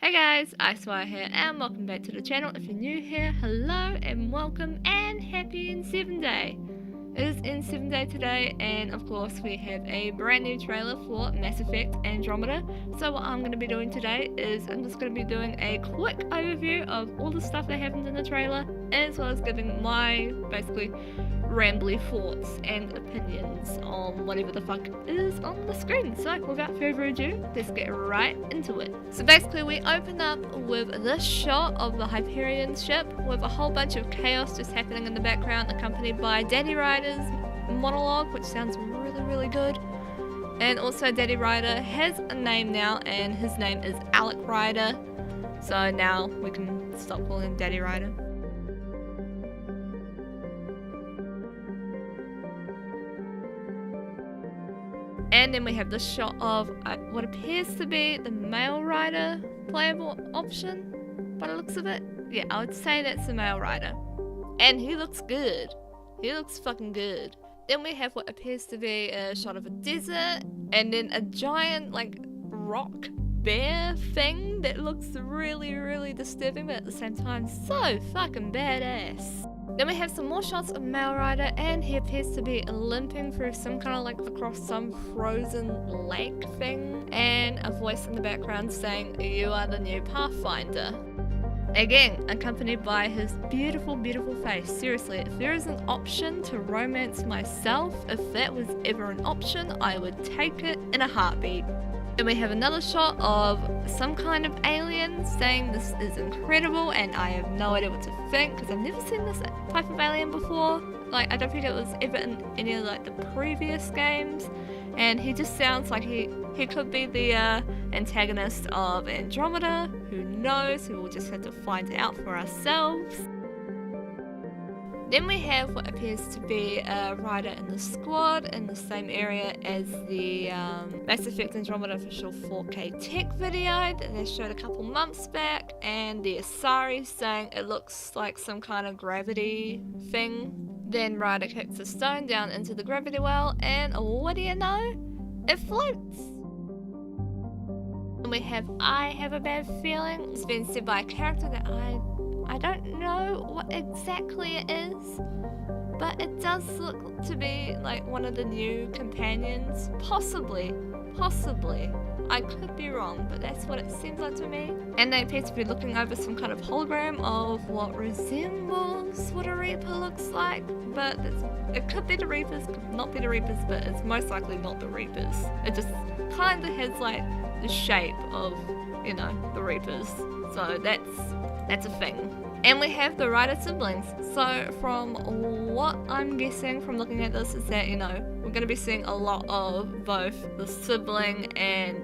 Hey guys, Icewire here and welcome back to the channel. If you're new here, hello and welcome and happy N7 Day. It is N7 Day today and of course we have a brand new trailer for Mass Effect Andromeda. So what I'm going to be doing today is I'm just going to be doing a quick overview of all the stuff that happened in the trailer, as well as giving my basically rambly thoughts and opinions on whatever the fuck is on the screen. So without further ado, let's get right into it. So basically we open up with this shot of the Hyperion ship with a whole bunch of chaos just happening in the background, accompanied by Daddy Ryder's monologue, which sounds really good. And also Daddy Ryder has a name now, and his name is Alec Ryder. So now we can stop calling him Daddy Ryder. And then we have this shot of what appears to be the male rider playable option by the looks of it. Yeah, I would say that's the male rider. And he looks good. He looks fucking good. Then we have what appears to be a shot of a desert, and then a giant like rock bear thing that looks really disturbing, but at the same time so fucking badass. Then we have some more shots of Male Rider, and he appears to be limping through some kind of like across some frozen lake thing, and a voice in the background saying, "You are the new Pathfinder." Again, accompanied by his beautiful face. Seriously, if there is an option to romance myself, if that was ever an option, I would take it in a heartbeat. Then we have another shot of some kind of alien saying this is incredible, and I have no idea what to think because I've never seen this type of alien before. Like, I don't think it was ever in any of like the previous games, and he just sounds like he could be the antagonist of Andromeda. Who knows? We will just have to find out for ourselves. Then we have what appears to be a rider in the squad in the same area as the Mass Effect Andromeda official 4K tech video that they showed a couple months back, and the Asari saying it looks like some kind of gravity thing. Then Ryder kicks a stone down into the gravity well, and what do you know? It floats! And we have I Have a Bad Feeling. It's been said by a character that I don't know what exactly it is, but it does look to be like one of the new companions. Possibly. I could be wrong, but that's what it seems like to me. And they appear to be looking over some kind of hologram of what resembles what a Reaper looks like, but it could be the Reapers, could not be the Reapers, but it's most likely not the Reapers. It just kind of has like the shape of, you know, the Reapers. So that's a thing. And we have the Ryder siblings. So from what I'm guessing from looking at this is that, you know, we're going to be seeing a lot of both the sibling and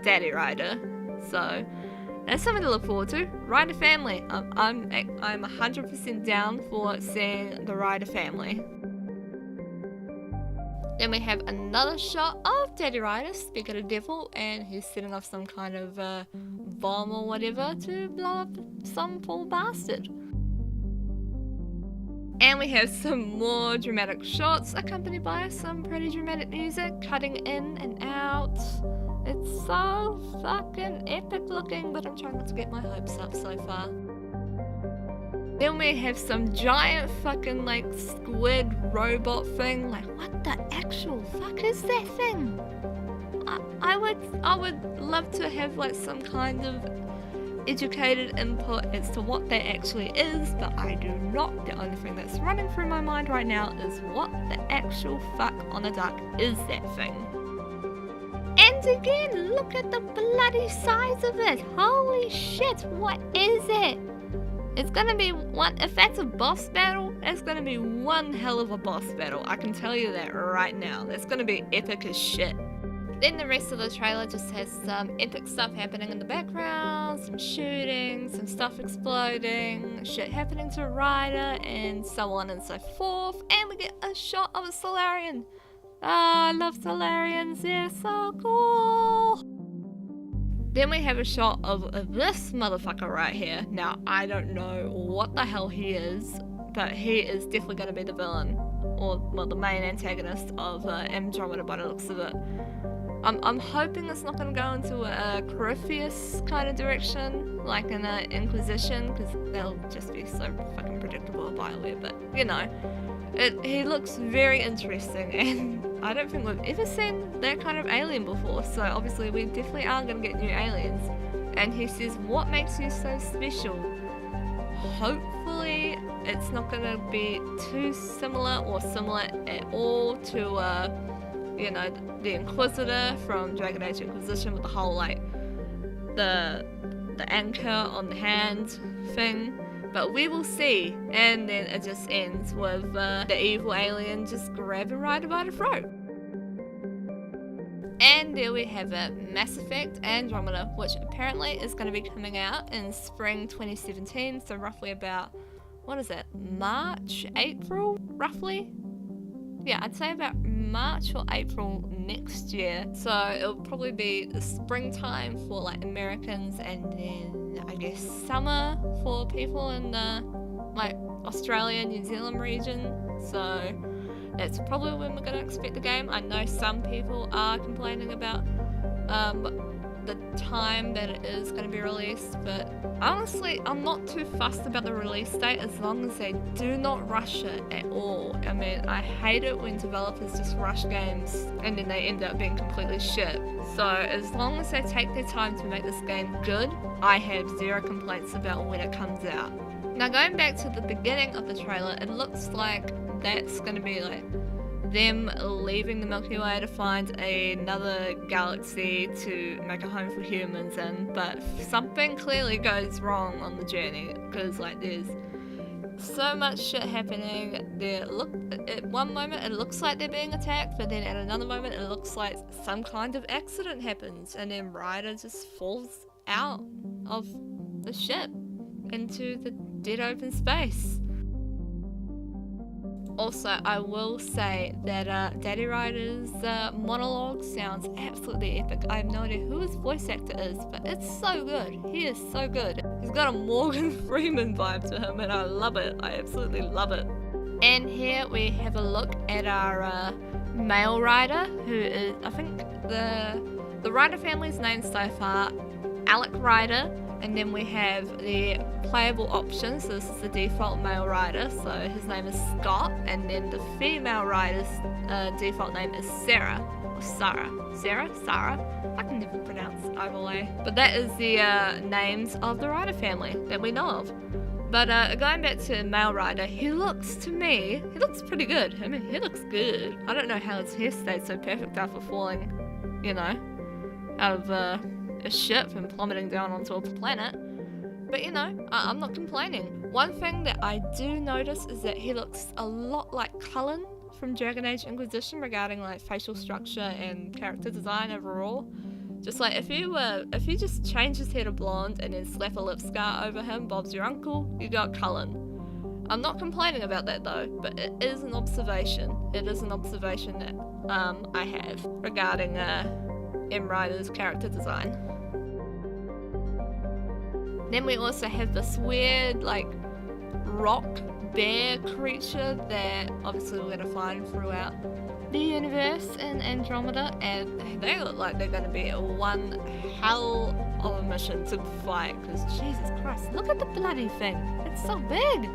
Daddy Ryder. So that's something to look forward to. Ryder family. I'm 100% down for seeing the Ryder family. Then we have another shot of Daddy Ryder speaking to Devil, and he's setting off some kind of bomb or whatever to blow up some poor bastard. And we have some more dramatic shots accompanied by some pretty dramatic music cutting in and out. It's so fucking epic looking, but I'm trying not to get my hopes up so far. Then we have some giant fucking like squid robot thing. Like, what the actual fuck is that thing? I would love to have like some kind of educated input as to what that actually is, but I do not. The only thing that's running through my mind right now is what the actual fuck on the duck is that thing? And again, look at the bloody size of it. Holy shit, what is it? It's gonna be one, if that's a boss battle, that's gonna be one hell of a boss battle. I can tell you that right now. That's gonna be epic as shit. Then the rest of the trailer just has some epic stuff happening in the background, some shooting, some stuff exploding, shit happening to Ryder, and so on and so forth. And we get a shot of a Solarian. Ah, I love Solarians, they're so cool. Then we have a shot of this motherfucker right here. Now, I don't know what the hell he is, but he is definitely going to be the villain, or, well, the main antagonist of Andromeda by the looks of it. I'm hoping it's not going to go into a Corypheus kind of direction, like an Inquisition, because they'll just be so fucking predictable at BioWare. But you know, he looks very interesting, and I don't think we've ever seen that kind of alien before. So obviously we definitely are going to get new aliens. And he says, "What makes you so special?" Hopefully it's not going to be too similar or similar at all to you know, the Inquisitor from Dragon Age Inquisition, with the whole like the anchor on the hand thing. But we will see. And then it just ends with the evil alien just grabbing Ryder by the throat. And there we have it, Mass Effect Andromeda, which apparently is going to be coming out in spring 2017, so roughly about, what is it, March, April, roughly? Yeah, I'd say about March or April next year. So it'll probably be the springtime for like Americans, and then I guess summer for people in the like Australia, New Zealand region. So that's probably when we're going to expect the game. I know some people are complaining about the time that it is going to be released, but honestly, I'm not too fussed about the release date as long as they do not rush it at all. I mean, I hate it when developers just rush games and then they end up being completely shit. So as long as they take their time to make this game good, I have zero complaints about when it comes out. Now going back to the beginning of the trailer, it looks like that's going to be like them leaving the Milky Way to find another galaxy to make a home for humans in, but something clearly goes wrong on the journey, because like there's so much shit happening. At one moment it looks like they're being attacked, but then at another moment it looks like some kind of accident happens, and then Ryder just falls out of the ship into the dead open space. Also, I will say that Daddy Ryder's monologue sounds absolutely epic. I have no idea who his voice actor is, but it's so good. He is so good. He's got a Morgan Freeman vibe to him, and I love it. I absolutely love it. And here we have a look at our male Ryder, who is, I think the Ryder family's name so far, Alec Ryder. And then we have the playable options. So this is the default male Ryder, so his name is Scott. And then the female Ryder's default name is Sarah. Or Sarah. Sarah? I can never pronounce either way. But that is the names of the Ryder family that we know of. But going back to male Ryder, he looks pretty good. I mean, he looks good. I don't know how his hair stayed so perfect after falling, you know, out of a ship and plummeting down onto a planet. But you know, I'm not complaining. One thing that I do notice is that he looks a lot like Cullen from Dragon Age Inquisition regarding like facial structure and character design overall. Just like if you just change his hair to blonde and then slap a lip scar over him, Bob's your uncle, you got Cullen. I'm not complaining about that though, but it is an observation. It is an observation that I have regarding M. Ryder's character design. Then we also have this weird, like, rock bear creature that obviously we're going to find throughout the universe in Andromeda, and they look like they're going to be one hell of a mission to fight, because Jesus Christ, look at the bloody thing. It's so big.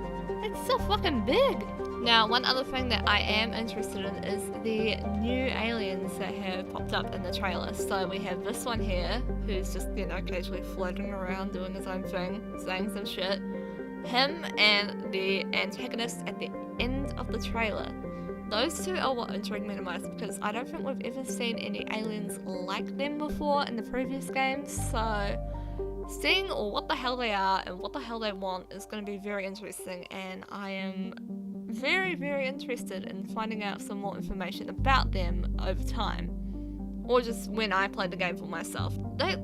It's so fucking big. Now, one other thing that I am interested in is the new aliens that have popped up in the trailer. So we have this one here, who's just, you know, occasionally floating around doing his own thing, saying some shit. Him and the antagonist at the end of the trailer. Those two are what intrigue me the most, because I don't think we've ever seen any aliens like them before in the previous games. So seeing what the hell they are and what the hell they want is going to be very interesting, and I am very, very interested in finding out some more information about them over time, or just when I play the game for myself. They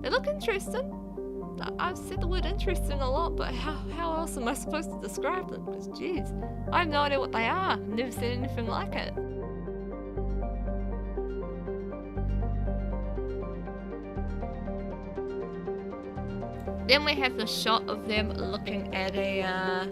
look interesting. I've said the word interesting a lot, but how else am I supposed to describe them? Because jeez, I have no idea what they are. I've never seen anything like it. Then we have the shot of them looking at a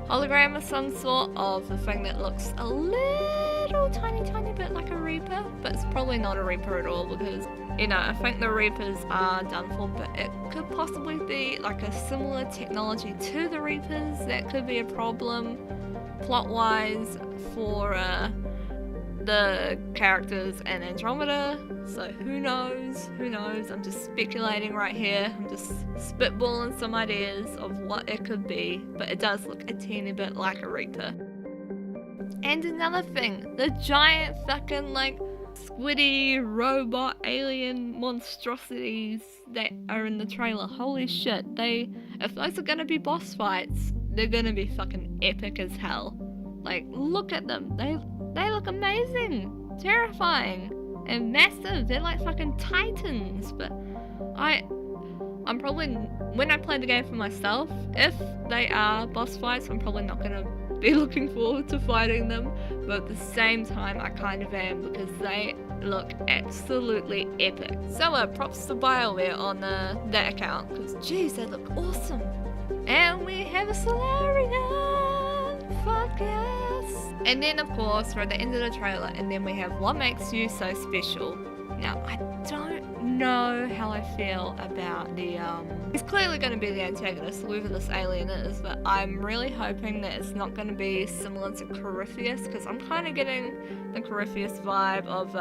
hologram of some sort of the thing that looks a little little tiny bit like a Reaper, but it's probably not a Reaper at all because, you know, I think the Reapers are done for, but it could possibly be like a similar technology to the Reapers that could be a problem plot-wise for the characters in Andromeda. So who knows, I'm just speculating right here, I'm just spitballing some ideas of what it could be, but it does look a teeny bit like a Reaper. And another thing, the giant fucking like squiddy robot alien monstrosities that are in the trailer, holy shit, if those are gonna be boss fights, they're gonna be fucking epic as hell. Like, look at them, they look amazing, terrifying, and massive. They're like fucking titans. But I'm probably, when I play the game for myself, if they are boss fights, I'm probably not gonna be looking forward to fighting them, but at the same time I kind of am because they look absolutely epic. So props to BioWare on that account, because geez, they look awesome. And we have a Solarian, fuck yes. And then of course we're at the end of the trailer, and then we have What Makes You So Special. Now I don't know how I feel about the he's clearly going to be the antagonist, whoever this alien is, but I'm really hoping that it's not going to be similar to Corypheus, because I'm kind of getting the Corypheus vibe of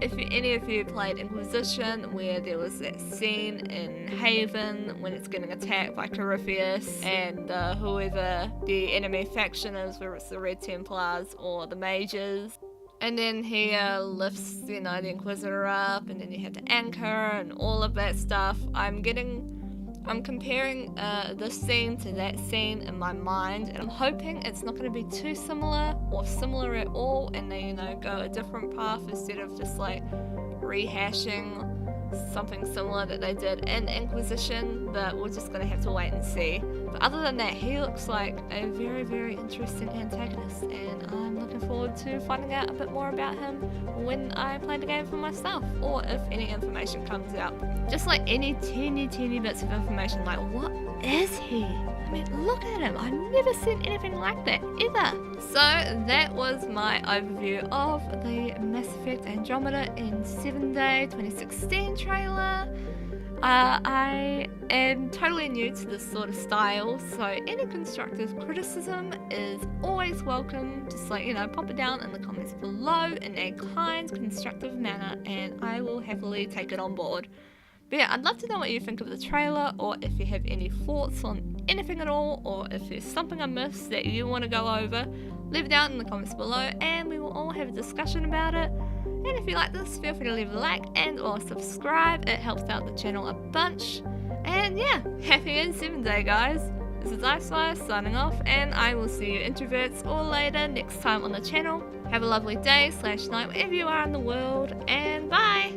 if any of you played Inquisition, where there was that scene in Haven when it's getting attacked by Corypheus and whoever the enemy faction is, whether it's the Red Templars or the Mages. And then he lifts, you know, the Inquisitor up, and then you have the anchor and all of that stuff. I'm comparing this scene to that scene in my mind, and I'm hoping it's not going to be too similar or similar at all, and they, you know, go a different path instead of just like rehashing something similar that they did in Inquisition, but we're just going to have to wait and see. But other than that, he looks like a very, very interesting antagonist, and I'm looking forward to finding out a bit more about him when I play the game for myself, or if any information comes out. Just like any teeny bits of information, like what is he? I mean, look at him. I've never seen anything like that, ever. So that was my overview of the Mass Effect Andromeda in 7-Day 2016 trailer. I am totally new to this sort of style, so any constructive criticism is always welcome. Just like, you know, pop it down in the comments below in a kind, constructive manner, and I will happily take it on board. But yeah, I'd love to know what you think of the trailer, or if you have any thoughts on anything at all, or if there's something I missed that you want to go over, leave it down in the comments below and we will all have a discussion about it. And if you like this, feel free to leave a like and or subscribe, it helps out the channel a bunch. And yeah, happy N7-Day guys! This is IceFire signing off, and I will see you introverts all later next time on the channel. Have a lovely day / night wherever you are in the world, and bye!